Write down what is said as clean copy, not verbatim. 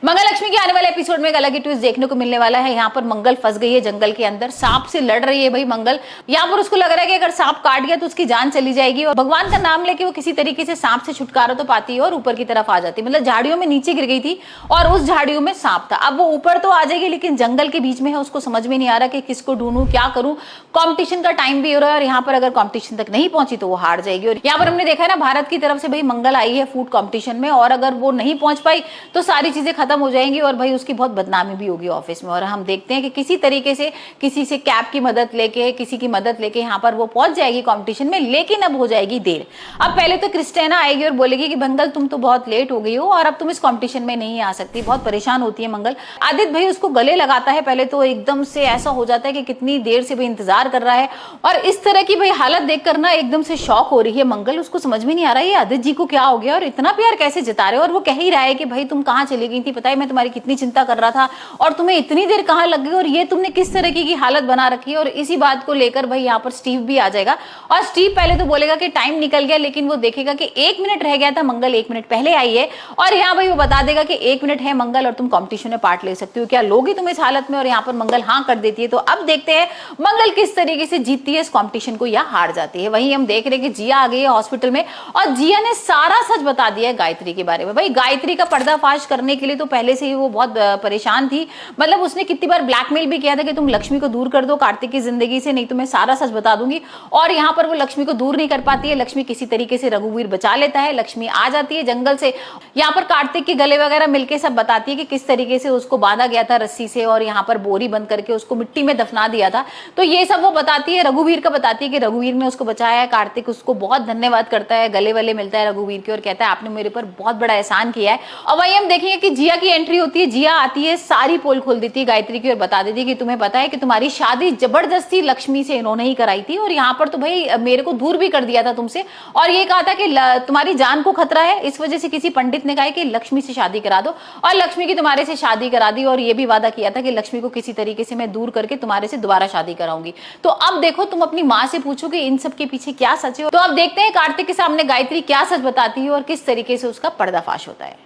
मंगलक्ष्मी के आने वाले एपिसोड में एक अलग ही ट्विस्ट देखने को मिलने वाला है। यहाँ पर मंगल फंस गई है जंगल के अंदर, सांप से लड़ रही है भाई मंगल। यहाँ पर उसको लग रहा है कि अगर सांप काट गया तो उसकी जान चली जाएगी, और भगवान का नाम लेके वो किसी तरीके से सांप से छुटकारा तो पाती है और ऊपर की तरफ आ जाती है। मतलब झाड़ियों में नीचे गिर गई थी और उस झाड़ियों में सांप था। अब वो ऊपर तो आ जाएगी लेकिन जंगल के बीच में है, उसको समझ में नहीं आ रहा कि किसको ढूंढूं, क्या करूं। कॉम्पिटिशन का टाइम भी हो रहा है और यहाँ पर अगर कॉम्पिटिशन तक नहीं पहुंची तो वो हार जाएगी। और यहाँ पर हमने देखा है ना, भारत की तरफ से भाई मंगल आई है फूड कॉम्पिटिशन में, और अगर वो नहीं पहुंच पाई तो सारी चीजें खत्म हो जाएंगी और भाई उसकी बहुत बदनामी भी होगी ऑफिस में। और हम देखते हैं कि किसी तरीके से किसी से कैब की मदद लेके, किसी की मदद लेके यहाँ पर वो पहुंच जाएगी कंपटीशन में, लेकिन अब हो जाएगी देर। अब पहले तो क्रिस्टेना आएगी और बोलेगी कि मंगल तुम तो बहुत लेट हो गई हो और अब तुम इस कंपटीशन में नहीं आ सकती। बहुत परेशान होती है मंगल। आदित्य भाई उसको गले लगाता है, पहले तो एकदम से ऐसा हो जाता है कि कितनी देर से भाई इंतजार कर रहा है, और इस तरह की भाई हालत देखकर ना एकदम से शॉक हो रही है मंगल। उसको समझ में नहीं आ रहा है ये आदित्य जी को क्या हो गया और इतना प्यार कैसे जता रहे हो। और वो कह ही रहा है कि भाई तुम कहाँ चली गई थी, पता है मैं तुम्हारी कितनी चिंता कर रहा था और तुम्हें इतनी देर कहाँ लग गई, और ये तुमने किस तरह की हालत बना रखी है। और इसी बात को लेकर भाई यहाँ पर स्टीव भी आ जाएगा, और स्टीव पहले तो बोलेगा कि टाइम निकल गया, लेकिन वो देखेगा कि 1 मिनट रह गया था, मंगल 1 मिनट पहले आई है, और यहाँ भाई वो बता देगा कि 1 मिनट है मंगल और तुम कॉम्पिटिशन में पार्ट ले सकती हो, क्या लोगी तुम इस हालत में। और यहाँ पर मंगल हाँ कर देती है। तो अब देखते हैं मंगल किस तरीके से जीतती है इस कॉम्पिटिशन को या हार जाती है। वहीं हम देख रहे हैं कि जिया आ गई है हॉस्पिटल में, और जिया ने सारा सच बता दिया है गायत्री के बारे में। भाई गायत्री का पर्दाफाश करने के लिए तो पहले से ही वो बहुत परेशान थी। मतलब उसने कितनी बार ब्लैकमेल भी किया था कि तुम लक्ष्मी को दूर कर दो कार्तिक की जिंदगी से, नहीं तो मैं सारा सच बता दूंगी। और यहाँ पर वो लक्ष्मी को दूर नहीं कर पाती है। लक्ष्मी किसी तरीके से रघुवीर बचा लेता है, लक्ष्मी आ जाती है जंगल से। यहाँ पर कार्तिक के गले वगैरह मिलके सब बताती है कि किस तरीके से उसको बांधा गया था रस्सी से, और यहाँ पर बोरी बंद करके उसको मिट्टी में दफना दिया था। तो ये सब वो बताती है, रघुवीर का बताती है कि रघुवीर ने उसको बचाया है। कार्तिक उसको बहुत धन्यवाद करता है, गले वले मिलता है रघुवीर के और कहता है आपने मेरे पर बहुत बड़ा एहसान किया है। और वही हम देखेंगे कि जिया की एंट्री होती है। जिया आती है, सारी पोल खोल देती है गायत्री की और बता देती है कि तुम्हें पता है कि तुम्हारी शादी जबरदस्ती लक्ष्मी से इन्होंने ही कराई थी, और यहाँ पर तो भाई मेरे को दूर भी कर दिया था तुमसे, और ये कहा था कि तुम्हारी जान को खतरा है, इस वजह से किसी पंडित ने कहा कि लक्ष्मी से शादी करा दो, और लक्ष्मी की तुम्हारे से शादी करा दी। और ये भी वादा किया था कि लक्ष्मी को किसी तरीके से मैं दूर करके तुम्हारे से दोबारा शादी कराऊंगी। तो अब देखो तुम अपनी माँ से पूछो कि इन सब के पीछे क्या सच है। तो अब देखते हैं कार्तिक के सामने गायत्री क्या सच बताती है और किस तरीके से उसका पर्दाफाश होता है।